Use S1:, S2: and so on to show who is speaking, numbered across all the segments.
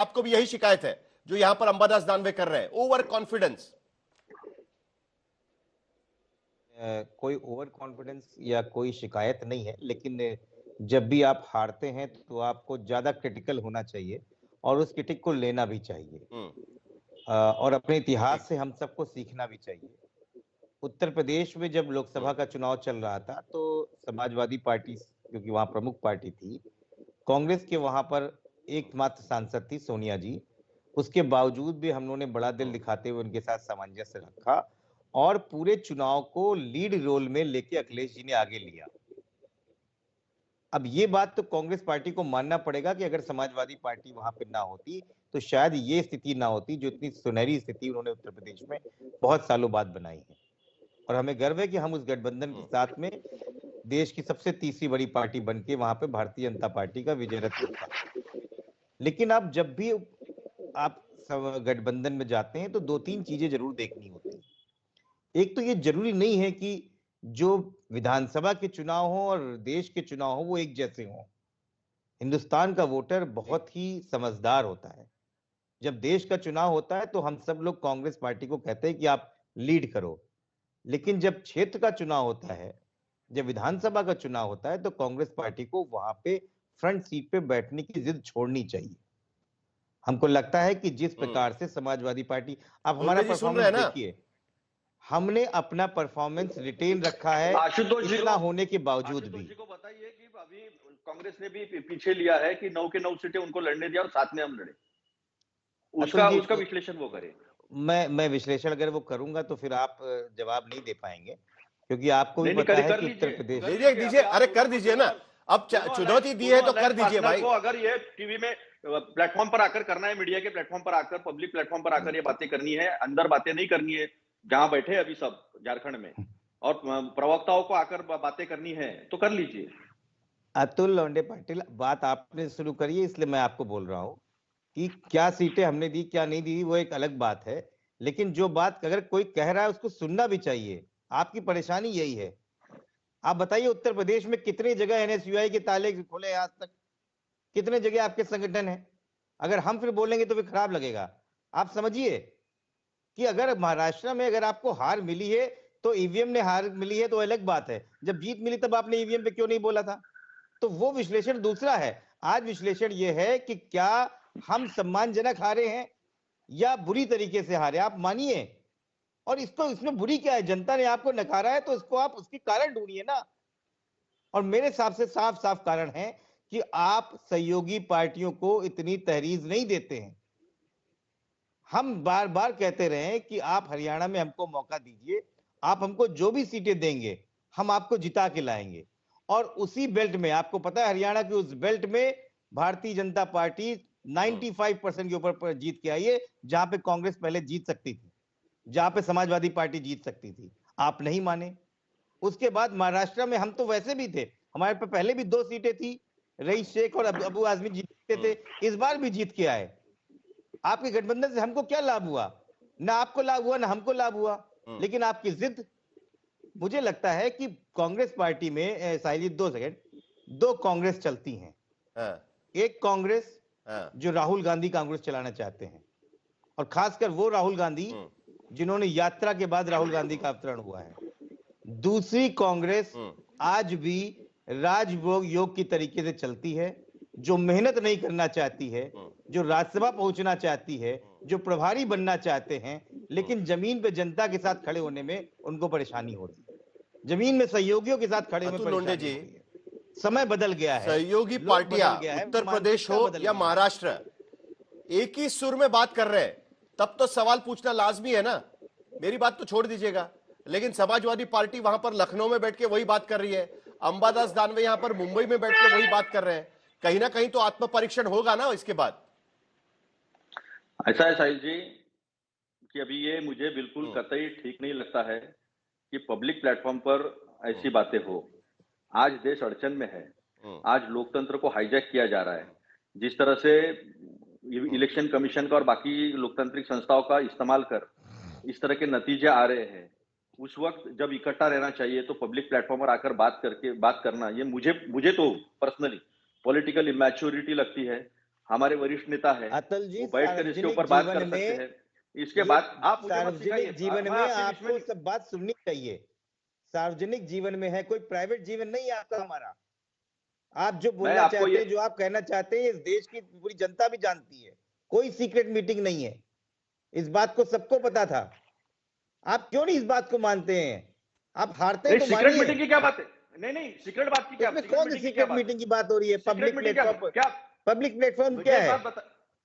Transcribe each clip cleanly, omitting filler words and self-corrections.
S1: आपको भी यही शिकायत है जो यहां पर अंबादास दानवे कर रहे हैं, ओवर कॉन्फिडेंस?
S2: कोई ओवर कॉन्फिडेंस या कोई शिकायत नहीं है, लेकिन जब भी आप हारते हैं तो आपको ज्यादा क्रिटिकल होना चाहिए और उस क्रिटिक को लेना भी चाहिए। और अपने इतिहास से हम सबको सीखना भी चाहिए। उत्तर प्रदेश में जब लोकसभा का चुनाव चल रहा था तो समाजवादी पार्टी, क्योंकि वहां प्रमुख पार्टी थी, कांग्रेस के वहां पर एकमात्र सांसद थी सोनिया जी। उसके बावजूद भी हम लोगों ने बड़ा दिल दिखाते हुए उनके साथ सामंजस्य रखा और पूरे चुनाव को लीड रोल में लेके अखिलेश जी ने आगे लिया। अब ये बात तो कांग्रेस पार्टी को मानना पड़ेगा कि अगर समाजवादी पार्टी वहां पे ना होती तो शायद ये स्थिति ना होती जो इतनी सुनहरी स्थिति उन्होंने उत्तर प्रदेश में बहुत सालों बाद बनाई है। और हमें गर्व है कि हम उस गठबंधन के साथ में देश की सबसे तीसरी बड़ी पार्टी बनके वहां पे भारतीय जनता पार्टी का विजय रथ होता है। लेकिन आप जब भी आप गठबंधन में जाते हैं तो दो तीन चीजें जरूर देखनी होती है। एक तो ये जरूरी नहीं है कि जो विधानसभा के चुनाव हो और देश के चुनाव हो वो एक जैसे हो। हिंदुस्तान का वोटर बहुत ही समझदार होता है। जब देश का चुनाव होता है तो हम सब लोग कांग्रेस पार्टी को कहते हैं कि आप लीड करो, लेकिन जब क्षेत्र का चुनाव होता है, जब विधानसभा का चुनाव होता है तो कांग्रेस पार्टी को वहां पे फ्रंट सीट पे बैठने की जिद छोड़नी चाहिए। हमको लगता है कि जिस प्रकार से समाजवादी पार्टी, आप हमारा परफॉर्मेंस देखिए, हमने अपना परफॉर्मेंस रिटेन रखा है इतना होने के बावजूद भी।
S3: को बताइए कि अभी कांग्रेस ने भी पीछे लिया है कि 9 के 9 सीटें उनको लड़ने दिया और साथ में हम लड़े। उसका विश्लेषण वो करे।
S2: मैं विश्लेषण अगर वो करूंगा तो फिर आप जवाब नहीं दे पाएंगे, क्योंकि आपको भी पता है कि उत्तर प्रदेश।
S1: दीजिए, अरे कर दीजिए ना, अब चुनौती दी है तो कर दीजिए भाई।
S3: अगर ये टीवी में प्लेटफॉर्म पर आकर करना है, मीडिया के प्लेटफॉर्म पर आकर, पब्लिक प्लेटफॉर्म पर आकर ये बातें करनी है, अंदर बातें नहीं करनी है, जहां बैठे अभी सब झारखंड में, और प्रवक्ताओं को आकर बातें करनी है तो कर लीजिए।
S2: अतुल लौंडे पाटिल, बात आपने शुरू करी है इसलिए मैं आपको बोल रहा हूं कि क्या सीटें हमने दी क्या नहीं दी वो एक अलग बात है, लेकिन जो बात अगर कोई कह रहा है उसको सुनना भी चाहिए। आपकी परेशानी यही है। आप बताइए उत्तर प्रदेश में कितनी जगह एनएसयूआई के ताले खोले आज तक, कितने जगह आपके संगठन है? अगर हम फिर बोलेंगे तो फिर खराब लगेगा। आप समझिए कि अगर महाराष्ट्र में अगर आपको हार मिली है तो ईवीएम ने हार मिली है तो अलग बात है, जब जीत मिली तब आपने ईवीएम पे क्यों नहीं बोला था? तो वो विश्लेषण दूसरा है। आज विश्लेषण ये है कि क्या हम सम्मानजनक हारे हैं या बुरी तरीके से हारे, आप मानिए। और इसको इसमें बुरी क्या है? जनता ने आपको नकारा है तो इसको आप उसकी कारण ढूंढिए ना। और मेरे हिसाब से साफ साफ कारण है कि आप सहयोगी पार्टियों को इतनी तहरीर नहीं देते हैं। हम बार बार कहते रहे कि आप हरियाणा में हमको मौका दीजिए, आप हमको जो भी सीटें देंगे हम आपको जिता के लाएंगे। और उसी बेल्ट में, आपको पता है हरियाणा की उस बेल्ट में भारतीय जनता पार्टी 95% के ऊपर जीत के आई है, जहां पे कांग्रेस पहले जीत सकती थी, जहां पे समाजवादी पार्टी जीत सकती थी। आप नहीं माने। उसके बाद महाराष्ट्र में हम तो वैसे भी थे, हमारे पे पहले भी 2 सीटें थी, रईस शेख और अबू आजमी जीतते थे, इस बार भी जीत के आए। आपके गठबंधन से हमको क्या लाभ हुआ? ना आपको लाभ हुआ ना हमको लाभ हुआ, लेकिन आपकी जिद। मुझे लगता है कि कांग्रेस पार्टी में साहिल जी 2 सेकंड, 2 कांग्रेस चलती हैं। एक कांग्रेस जो राहुल गांधी कांग्रेस चलाना चाहते हैं, और खासकर वो राहुल गांधी जिन्होंने यात्रा के बाद राहुल गांधी का अवतरण हुआ है। दूसरी कांग्रेस आज भी राजभोग योग की तरीके से चलती है, जो मेहनत नहीं करना चाहती है, जो राज्यसभा पहुंचना चाहती है, जो प्रभारी बनना चाहते हैं, लेकिन जमीन पे जनता के साथ खड़े होने में उनको परेशानी होती है, जमीन में सहयोगियों के साथ खड़े होने में परेशानी होती है। समय बदल गया है,
S1: सहयोगी पार्टियां उत्तर प्रदेश हो या महाराष्ट्र एक ही सुर में बात कर रहे हैं, तब तो सवाल पूछना लाजमी है ना। मेरी बात तो छोड़ दीजिएगा, लेकिन समाजवादी पार्टी वहां पर लखनऊ में बैठ के वही बात कर रही है, अंबादास दानवे यहां पर मुंबई में बैठ के वही बात कर रहे हैं। कहीं ना कहीं तो आत्म परीक्षण होगा ना इसके बाद।
S3: ऐसा है साहिल जी कि अभी ये मुझे बिल्कुल कतई ठीक नहीं लगता है कि पब्लिक प्लेटफॉर्म पर ऐसी बातें हो। आज देश अड़चन में है, आज लोकतंत्र को हाईजैक किया जा रहा है। जिस तरह से इलेक्शन कमीशन का और बाकी लोकतांत्रिक संस्थाओं का इस्तेमाल कर इस तरह के नतीजे आ रहे हैं, उस वक्त जब इकट्ठा रहना चाहिए तो पब्लिक प्लेटफॉर्म पर आकर बात करना, ये मुझे तो पर्सनली पॉलिटिकल इमैच्योरिटी लगती है। हमारे वरिष्ठ नेता है,
S2: अतुल जी,
S3: वो बैठकर इसके
S2: सार्वजनिक
S3: ऊपर बात कर
S2: जीवन
S3: सकते
S2: में,
S3: हैं। इसके बाद आप मुझे मत
S2: सार्वजनिक
S3: सिखाइए,
S2: जीवन
S3: मैं
S2: में
S3: आपके बीच
S2: आपको
S3: में
S2: सब बात सुननी चाहिए। सार्वजनिक जीवन में है, कोई प्राइवेट जीवन नहीं है आपका हमारा। आप जो
S3: मैं
S2: बोलना
S3: आपको
S2: चाहते
S3: ये
S2: हैं, जो आप कहना चाहते हैं, इस देश की पूरी जनता भी जानती है। कोई सीक्रेट मीटिंग नहीं है, इस बात को सबको पता था। आप क्यों नहीं इस बात को मानते हैं? आप हारते हैं
S3: नहीं,
S2: तो
S3: सीक्रेट
S2: मानिए।
S3: मीटिंग की क्या बात है? नहीं नहीं, सीक्रेट बात की क्या,
S2: इसमें
S3: सीक्रेट
S2: कौन सी
S3: मीटिंग की क्या
S2: सीक्रेट
S3: बात है?
S2: मीटिंग की बात हो रही है?
S3: सीक्रेट
S2: पब्लिक
S3: मीटिंग क्या
S2: प्लेटफॉर्म पर,
S3: क्या?
S2: पब्लिक प्लेटफॉर्म
S3: मुझे
S2: क्या
S3: एक
S2: है?
S3: बात बता,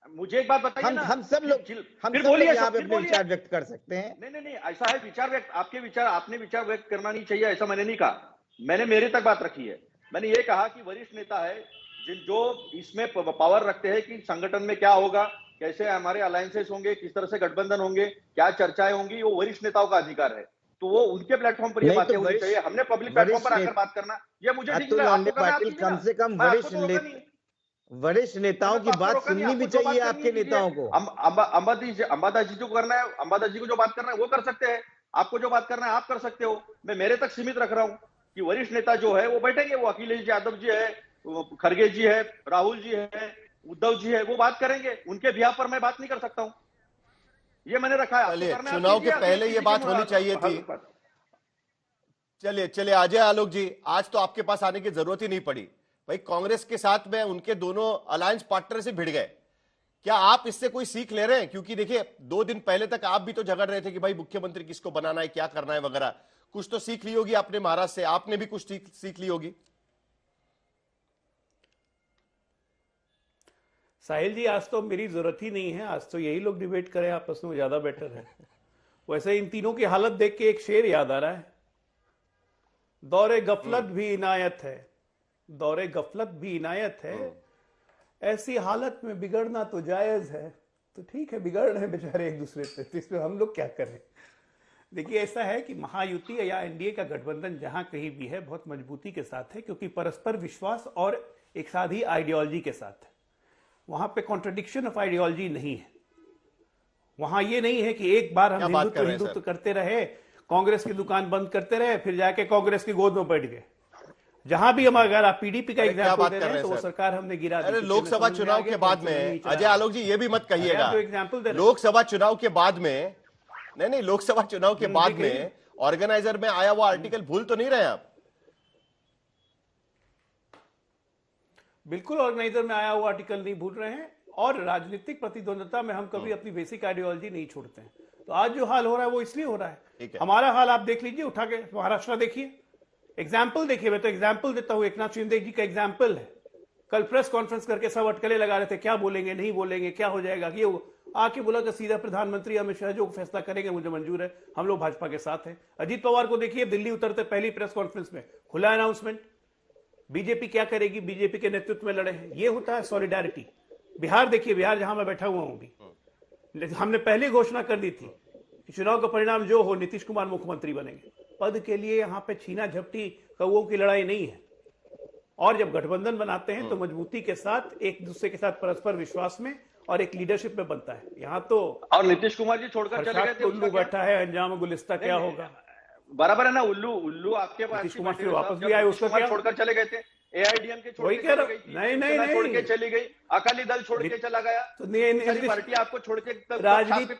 S3: मुझे एक बात बताइए ना।
S2: हम सब लोग
S3: फिर बोलिए,
S2: यहाँ पे
S3: फिर
S2: अपने
S3: बोलिए।
S2: विचार व्यक्त कर सकते हैं।
S3: नहीं नहीं नहीं, ऐसा है, विचार व्यक्त, आपके विचार, आपने विचार व्यक्त करना नहीं चाहिए, ऐसा मैंने नहीं कहा। मैंने मेरे तक बात रखी है। मैंने ये कहा कि वरिष्ठ नेता है जो इसमें पावर रखते हैं कि संगठन में क्या होगा, कैसे हमारे अलायंसेस होंगे, किस तरह से गठबंधन होंगे, क्या चर्चाएं होंगी, वो वरिष्ठ नेताओं का अधिकार है। तो वो उनके प्लेटफॉर्म पर ये
S2: नहीं
S3: बातें
S2: तो
S3: होनी चाहिए। हमने पब्लिक प्लेटफॉर्म पर आकर बात करना, ये मुझे ठीक
S2: अतुल
S3: नहीं,
S2: लौंडे
S3: आपको करना है, आप
S2: पाटिल,
S3: कीजिए ना।
S2: कम से कम
S3: मैं आपको तो रोका नहीं,
S2: वरिष्ठ नेताओं की
S3: मैंने तो आपको
S2: बात
S3: रोका नहीं,
S2: सुननी भी
S3: आपको जो बात
S2: चाहिए
S3: करनी
S2: आपके
S3: है कीजिए।
S2: नेताओं को।
S3: अंबादास जी को करना है, अंबादास जी को जो बात करना है वो कर सकते हैं। आपको जो बात करना है आप कर सकते हो। मैं मेरे तक सीमित रख रहा हूं कि वरिष्ठ नेता जो है वो बैठेंगे, वो अखिलेश यादव जी है, वो खड़गे जी है, राहुल जी है, उद्धव जी है, वो बात करेंगे। उनके बिहाफ पर मैं बात नहीं कर सकता हूं। ये मैंने रखा है। आपको
S1: चलिए,
S3: करना है आप
S1: चुनाव
S3: कीजिए,
S1: के पहले ये बात होनी चाहिए थी। चलिए चलिए, अजय आलोक जी, आज तो आपके पास आने की जरूरत ही नहीं पड़ी। भाई, कांग्रेस के साथ में उनके दोनों अलायंस पार्टनर से भिड़ गए। क्या आप इससे कोई सीख ले रहे हैं? क्योंकि देखिए, 2 दिन पहले तक आप भी तो झगड़ रहे थे कि भाई मुख्यमंत्री किसको बनाना है, क्या करना है वगैरह। कुछ तो सीख ली होगी आपने महाराज से, आपने भी कुछ सीख ली होगी।
S4: साहिल जी, आज तो मेरी जरूरत ही नहीं है, आज तो यही लोग डिबेट करें आपस में, ज्यादा बेटर है। वैसे इन तीनों की हालत देख के एक शेर याद आ रहा है, दौरे गफलत भी इनायत है, दौरे गफलत भी इनायत है, ऐसी हालत में बिगड़ना तो जायज है। तो ठीक है, बिगड़ रहे हैं बेचारे एक दूसरे से, तो इसमें हम लोग क्या करें? देखिए, ऐसा है कि महायुति या एनडीए का गठबंधन जहां कहीं भी है, बहुत मजबूती के साथ है, क्योंकि परस्पर विश्वास और एक साथ ही आइडियोलॉजी के साथ है। वहां पे कॉन्ट्रडिक्शन ऑफ आइडियोलॉजी नहीं है। वहां ये नहीं है कि एक बार हम हिंदुत्व करते रहे, कांग्रेस की दुकान बंद करते रहे, फिर जाके कांग्रेस की गोद में बैठ गए। जहां भी हम, अगर आप पीडीपी का एग्जांपल दे रहे हैं, तो वो सरकार हमने गिरा दी।
S1: अरे, लोकसभा चुनाव के बाद में, अजय आलोक जी, ये भी मत कहिएगा लोकसभा चुनाव के बाद में, नहीं, लोकसभा चुनाव के बाद में ऑर्गेनाइजर में आया वो आर्टिकल भूल तो नहीं रहे आप?
S4: बिल्कुल, ऑर्गेनाइजर में आया हुआ आर्टिकल नहीं भूल रहे हैं, और राजनीतिक प्रतिद्वंदता में हम कभी अपनी बेसिक आइडियोलॉजी नहीं छोड़ते हैं। तो आज जो हाल हो रहा है वो इसलिए हो रहा है। हमारा हाल आप देख लीजिए, उठा के महाराष्ट्र देखिए, एग्जाम्पल देखिए। मैं तो एग्जाम्पल देता हूं, एकनाथ शिंदे जी का एग्जाम्पल है। कल प्रेस कॉन्फ्रेंस करके सब अटकलें लगा रहे थे, क्या बोलेंगे, नहीं बोलेंगे, क्या हो जाएगा। ये आके बोला कि सीधा प्रधानमंत्री अमित शाह जो फैसला करेंगे मुझे मंजूर है, हम लोग भाजपा के साथ हैं। अजीत पवार को देखिए, दिल्ली उतरते पहली प्रेस कॉन्फ्रेंस में खुला अनाउंसमेंट, बीजेपी क्या करेगी, बीजेपी के नेतृत्व में लड़े हैं। ये होता है सॉलिडारिटी। बिहार देखिए, बिहार जहां मैं बैठा हुआ हूं अभी, हमने पहले घोषणा कर दी थी कि चुनाव का परिणाम जो हो, नीतीश कुमार मुख्यमंत्री बनेंगे। पद के लिए यहां पे छीना झपटी कौओं की लड़ाई नहीं है। और जब गठबंधन बनाते हैं तो मजबूती के साथ, एक दूसरे के साथ परस्पर विश्वास में और एक लीडरशिप में बनता है। यहाँ तो
S3: और नीतीश कुमार जी छोड़कर चले गए थे,
S4: उल्लू बैठा है, अंजाम गुलिस्ता क्या होगा।
S3: बराबर है ना, उल्लू आपके पास,
S4: नीतीश कुमार फिर वापस भी आए, उसका क्या
S3: छोड़कर चले गए थे। एआईडीएम के छोड़
S4: वही कह रहा, नहीं
S3: छोड़ के चली गई, अकाली दल छोड़ के चला गया,
S4: तो
S3: पार्टी आपको छोड़ के,
S4: राजनीति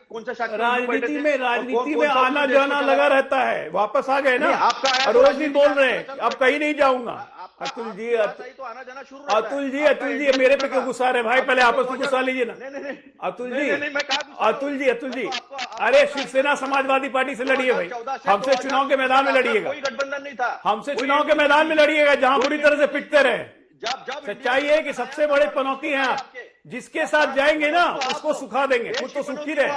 S4: में आना जाना लगा रहता है। वापस आ गए ना, रोज भी बोल रहे हैं अब कहीं नहीं जाऊंगा। अतुल जी, अतुल जी मेरे पे क्यों गुस्सा रहे भाई? पहले आपस में गुस्सा लीजिए ना। अतुल जी, अरे शिवसेना समाजवादी पार्टी से लड़िए भाई, हमसे चुनाव के मैदान में लड़िएगा,
S3: कोई गठबंधन नहीं था,
S4: हमसे चुनाव के मैदान में लड़िएगा जहां बुरी तरह से पिटते रहे। सच्चाई है कि सबसे बड़े पनौती हैं आप, जिसके साथ जाएंगे ना उसको सुखा देंगे, खुद तो सुखी रहे।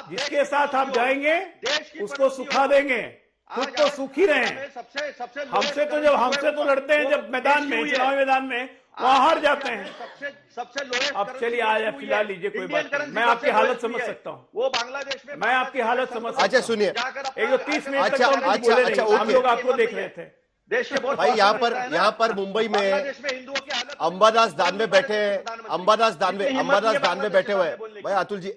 S4: जिसके साथ आप जाएंगे उसको सुखा देंगे, खुद तो सुखी रहे। हमसे तो लड़ते हैं जब मैदान में, चुनावी मैदान में, वहां हार जाते हैं। अब चलिए, आज फिलहाल लीजिए, कोई बात नहीं, मैं आपकी हालत समझ सकता हूँ,
S3: वो बांग्लादेश में,
S4: मैं आपकी हालत समझ सकता हूँ।
S1: अच्छा सुनिए,
S4: एक 30 मिनट तक बोले नहीं, हम लोग आपको देख रहे थे।
S3: देश के बहुत
S1: भाई, यहाँ पर मुंबई में अंबादास दानवे बैठे हैं, अंबादास दानवे बैठे हुए हैं। भाई अतुल जी,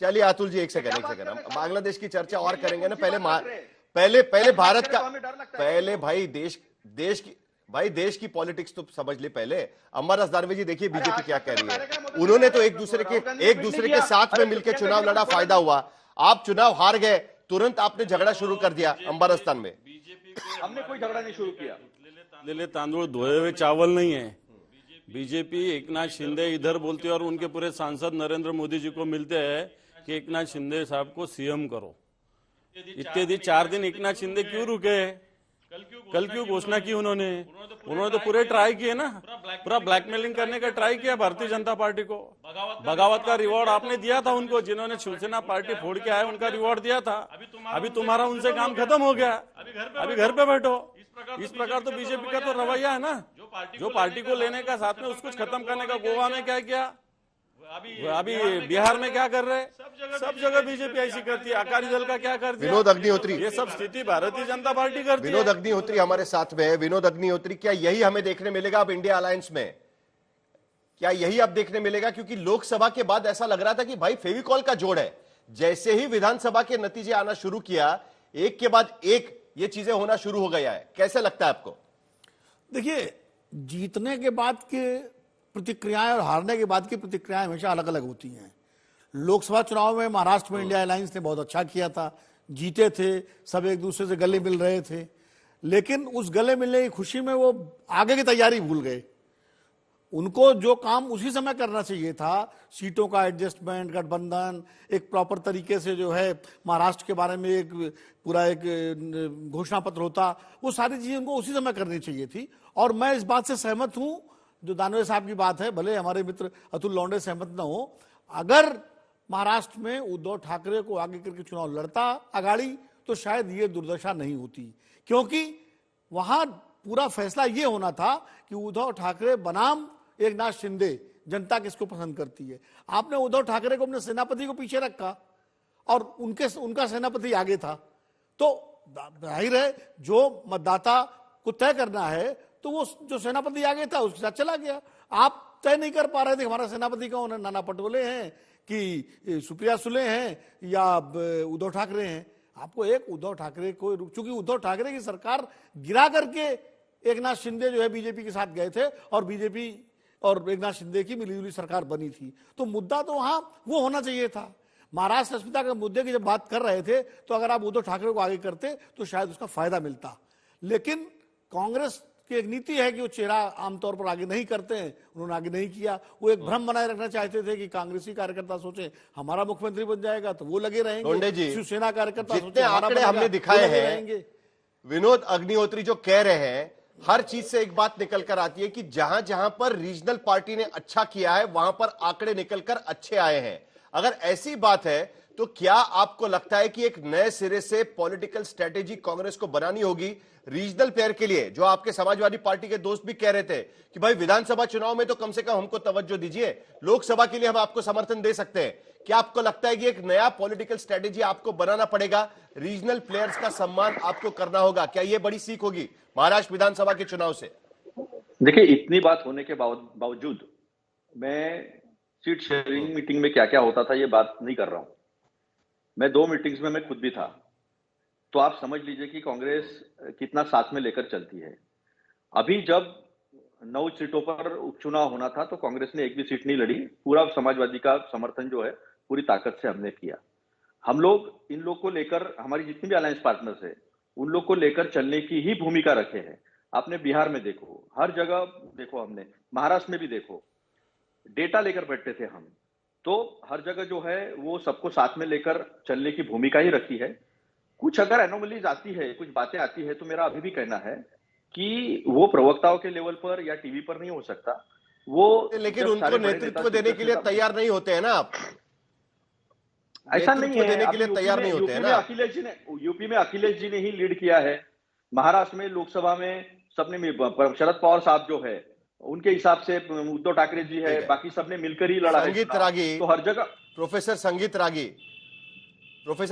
S1: चलिए अतुल जी, एक सेकंड, हम बांग्लादेश की चर्चा और करेंगे ना। पहले भारत का, पहले भाई देश की, भाई देश की पॉलिटिक्स तो समझ ले पहले। अमर दानवे जी देखिए बीजेपी क्या कह रही है। उन्होंने तो एक दूसरे के साथ में मिलकर चुनाव लड़ा, फायदा हुआ। आप चुनाव हार गए, तुरंत आपने झगड़ा शुरू कर दिया अंबरस्तान में।
S3: हमने कोई झगड़ा नहीं शुरू किया।
S5: ले तांदूळ धोए हुए चावल नहीं है। बीजेपी एकनाथ शिंदे इधर बोलती है और उनके पूरे सांसद नरेंद्र मोदी जी को मिलते हैं कि एकनाथ शिंदे साहब को सीएम करो। इत्यादि 4 दिन एकनाथ शिंदे क्यों रुके? कल क्यों घोषणा की उन्होंने तो पूरे ट्राई किए ना, पूरा ब्लैकमेलिंग करने का ट्राई किया भारतीय जनता पार्टी को। बगावत का रिवॉर्ड आपने दिया था उनको, जिन्होंने शिवसेना पार्टी फोड़ के आए उनका रिवॉर्ड दिया था। अभी तुम्हारा उनसे काम खत्म हो गया, अभी घर पे बैठो। इस प्रकार तो बीजेपी का तो रवैया है ना, जो पार्टी को लेने का साथ में उसको खत्म करने का। गोवा में क्या किया, अभी बिहार में क्या कर रहे हैं, सब जगह बीजेपी ऐसी करती है। अकाली दल का क्या कर दिया,
S1: विनोद अग्निहोत्री,
S5: ये सब स्थिति भारतीय जनता पार्टी करती है।
S1: विनोद अग्निहोत्री हमारे साथ में है। विनोद अग्निहोत्री, क्या यही हमें देखने मिलेगा अब इंडिया अलायंस में? क्या यही अब देखने मिलेगा? क्योंकि लोकसभा के बाद ऐसा लग रहा था कि भाई फेविकॉल का जोड़ है। जैसे ही विधानसभा के नतीजे आना शुरू किया, एक के बाद एक ये चीजें होना शुरू हो गया है। कैसे लगता है आपको?
S6: देखिए, जीतने के बाद के प्रतिक्रियाएं और हारने के बाद की प्रतिक्रियाएं हमेशा अलग अलग होती हैं। लोकसभा चुनाव में महाराष्ट्र में इंडिया अलायंस ने बहुत अच्छा किया था, जीते थे, सब एक दूसरे से गले मिल रहे थे, लेकिन उस गले मिलने की खुशी में वो आगे की तैयारी भूल गए। उनको जो काम उसी समय करना चाहिए था, सीटों का एडजस्टमेंट, गठबंधन, एक प्रॉपर तरीके से जो है महाराष्ट्र के बारे में एक पूरा एक घोषणा पत्र होता, वो सारी चीजें उनको उसी समय करनी चाहिए थी। और मैं इस बात से सहमत हूं, जो दानवे साहब की बात है, भले हमारे मित्र अतुल लौंडे सहमत न हो, अगर महाराष्ट्र में उद्धव ठाकरे को आगे करके चुनाव लड़ता अगाड़ी, तो शायद ये दुर्दशा नहीं होती। क्योंकि वहां पूरा फैसला ये होना था कि उद्धव ठाकरे बनाम एकनाथ शिंदे, जनता किसको पसंद करती है। आपने उद्धव ठाकरे को अपने सेनापति को पीछे रखा और उनका सेनापति आगे था, तो जाहिर है जो मतदाता को तय करना है, तो वो जो सेनापति आगे था उसके साथ चला गया। आप तय नहीं कर पा रहे थे हमारा सेनापति कौन है, नाना पटोले हैं कि सुप्रिया सुले हैं या उद्धव ठाकरे हैं। आपको एक उद्धव ठाकरे को, चूंकि उद्धव ठाकरे की सरकार गिरा करके एकनाथ शिंदे जो है बीजेपी के साथ गए थे और बीजेपी और एकनाथ शिंदे की मिलीजुली सरकार बनी थी, तो मुद्दा तो वहां वो होना चाहिए था। महाराष्ट्र अस्मिता के मुद्दे की जब बात कर रहे थे, तो अगर आप उद्धव ठाकरे को आगे करते तो शायद उसका फायदा मिलता। लेकिन कांग्रेस की एक नीति है कि वो चेहरा आमतौर पर आगे नहीं करते हैं, उन्होंने आगे नहीं किया। वो एक भ्रम बनाए रखना चाहते थे कि कांग्रेसी कार्यकर्ता सोचे हमारा मुख्यमंत्री बन जाएगा तो वो लगे रहेंगे, शिवसेना कार्यकर्ता
S1: जितने आंकड़े हमने दिखाए हैं, विनोद अग्निहोत्री जो कह रहे हैं, हर चीज से एक बात निकल कर आती है कि जहां जहां पर रीजनल पार्टी ने अच्छा किया है, वहां पर आंकड़े निकलकर अच्छे आए हैं। अगर ऐसी बात है, तो क्या आपको लगता है कि एक नए सिरे से पॉलिटिकल स्ट्रेटेजी कांग्रेस को बनानी होगी रीजनल प्लेयर के लिए? जो आपके समाजवादी पार्टी के दोस्त भी कह रहे थे कि भाई विधानसभा चुनाव में तो कम से कम हमको तवज्जो दीजिए, लोकसभा के लिए हम आपको समर्थन दे सकते हैं। क्या आपको लगता है कि एक नया पॉलिटिकल स्ट्रेटेजी आपको बनाना पड़ेगा, रीजनल प्लेयर्स का सम्मान आपको करना होगा? क्या यह बड़ी सीख होगी महाराष्ट्र विधानसभा के चुनाव से?
S3: देखिए, इतनी बात होने के बावजूद मैं सीट शेयरिंग मीटिंग में क्या क्या होता था ये बात नहीं कर रहा हूं। मैं 2 मीटिंग्स में मैं खुद भी था, तो आप समझ लीजिए कि कांग्रेस कितना साथ में लेकर चलती है। अभी जब 9 सीटों पर उपचुनाव होना था तो कांग्रेस ने एक भी सीट नहीं लड़ी। पूरा समाजवादी का समर्थन जो है पूरी ताकत से हमने किया। हम लोग इन लोग को लेकर, हमारी जितनी भी अलायंस पार्टनर्स है, उन लोग को लेकर चलने की ही भूमिका रखे हैं। आपने बिहार में देखो, हर जगह देखो, हमने महाराष्ट्र में भी देखो, डेटा लेकर बैठते थे हम, तो हर जगह जो है वो सबको साथ में लेकर चलने की भूमिका ही रखी है। कुछ अगर एनोमलीज आती है, कुछ बातें आती है, तो मेरा अभी भी कहना है कि वो प्रवक्ताओं के लेवल पर या टीवी पर नहीं हो सकता वो।
S1: लेकिन उनको नेतृत्व देने के लिए तैयार नहीं होते हैं ना आप?
S3: ऐसा नहीं है,
S1: देने के लिए तैयार नहीं होते हैं ना?
S3: अखिलेश जी ने, यूपी में अखिलेश जी ने ही लीड किया है। महाराष्ट्र में लोकसभा में सबने, शरद पवार साहब जो है उनके हिसाब से, उद्धव ठाकरे जी है, बाकी सबने मिलकर ही लड़ा है।
S1: संगीत रागी,
S3: तो हर जगह
S1: प्रोफेसर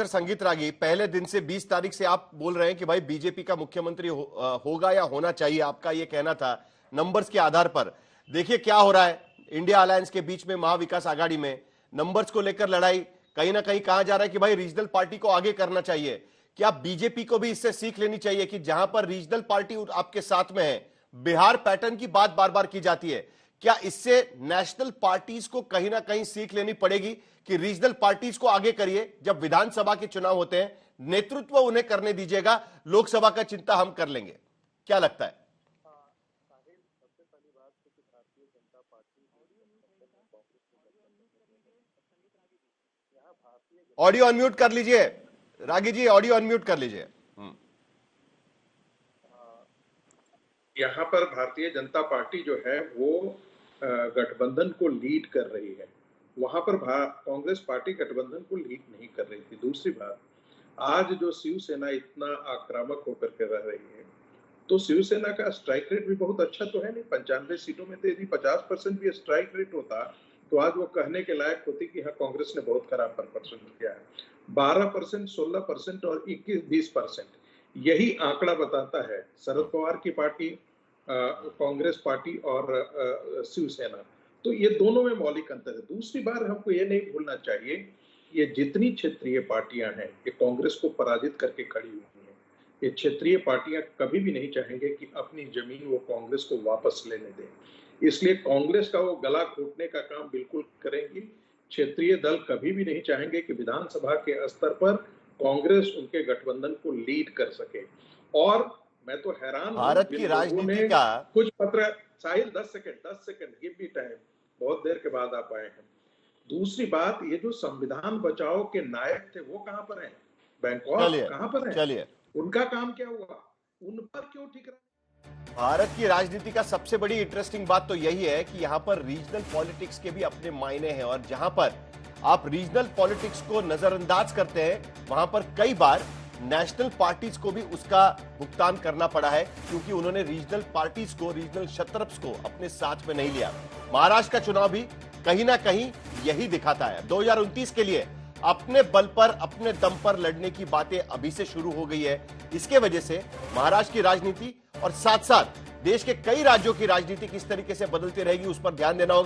S1: संगीत रागी, पहले दिन से 20 तारीख से आप बोल रहे हैं कि भाई बीजेपी का मुख्यमंत्री होगा या होना चाहिए, आपका यह कहना था नंबर्स के आधार पर। देखिए क्या हो रहा है इंडिया अलायंस के बीच में, महाविकास आघाड़ी में नंबर्स को लेकर लड़ाई। कहीं ना कहीं कहा जा रहा है कि भाई रीजनल पार्टी को आगे करना चाहिए। क्या बीजेपी को भी इससे सीख लेनी चाहिए कि जहां पर रीजनल पार्टी आपके साथ में है, बिहार पैटर्न की बात बार बार की जाती है। क्या इससे नेशनल पार्टीज को कहीं ना कहीं सीख लेनी पड़ेगी कि रीजनल पार्टीज को आगे करिए, जब विधानसभा के चुनाव होते हैं नेतृत्व उन्हें करने दीजिएगा, लोकसभा का चिंता हम कर लेंगे? क्या लगता है? ऑडियो अनम्यूट कर लीजिए रागी जी, ऑडियो अनम्यूट कर लीजिए।
S7: यहाँ पर भारतीय जनता पार्टी जो है वो गठबंधन को लीड कर रही है, वहां पर कांग्रेस पार्टी गठबंधन को लीड नहीं कर रही थी। दूसरी बात, आज जो शिवसेना इतना आक्रामक होकर के रह रही है, तो शिवसेना का स्ट्राइक रेट भी बहुत अच्छा तो है नहीं। 95 सीटों में तो यदि 50% भी स्ट्राइक रेट होता तो आज वो कहने के लायक होती कि हाँ कांग्रेस ने बहुत खराब प्रदर्शन किया है। 12%, 16% और 21-20% यही आंकड़ा बताता है शरद पवार की पार्टी, कांग्रेस पार्टी और शिवसेना। तो ये दोनों में मौलिक अंतर है। दूसरी बार हमको ये नहीं भूलना चाहिए, ये जितनी क्षेत्रीय पार्टियां हैं ये कांग्रेस को पराजित करके खड़ी हुई हैं। ये क्षेत्रीय पार्टियां कभी भी नहीं चाहेंगे कि अपनी जमीन वो कांग्रेस को वापस लेने दें, इसलिए कांग्रेस का वो गला घोटने का काम बिल्कुल करेंगी। क्षेत्रीय दल कभी भी नहीं चाहेंगे कि विधानसभा के स्तर पर कांग्रेस उनके गठबंधन को लीड कर सके। और मैं तो हैरान,
S1: भारत की राजनीति का
S7: कुछ पत्र, साहिल 10 सेकंड गिव मी टाइम, बहुत देर के बाद आप आए हैं। दूसरी बात, ये जो संविधान बचाओ के नायक थे वो कहां पर हैं? बैंकॉक कहां पर है?
S1: चलिए,
S7: उनका काम क्या हुआ? उन पर क्यों ठीक रहा?
S1: भारत की राजनीति का सबसे बड़ी इंटरेस्टिंग बात तो यही है कि यहां पर रीजनल पॉलिटिक्स के भी अपने मायने हैं, और जहां पर आप रीजनल पॉलिटिक्स को नजरअंदाज करते हैं वहां पर कई बार नेशनल पार्टीज को भी उसका भुगतान करना पड़ा है, क्योंकि उन्होंने रीजनल पार्टीज को, रीजनल शत्रप्स को अपने साथ में नहीं लिया। महाराष्ट्र का चुनाव भी कहीं ना कहीं यही दिखाता है। 2029 के लिए अपने बल पर, अपने दम पर लड़ने की बातें अभी से शुरू हो गई है। इसके वजह से महाराष्ट्र की राजनीति और साथ साथ देश के कई राज्यों की राजनीति किस तरीके से बदलती रहेगी उस पर ध्यान देना होगा।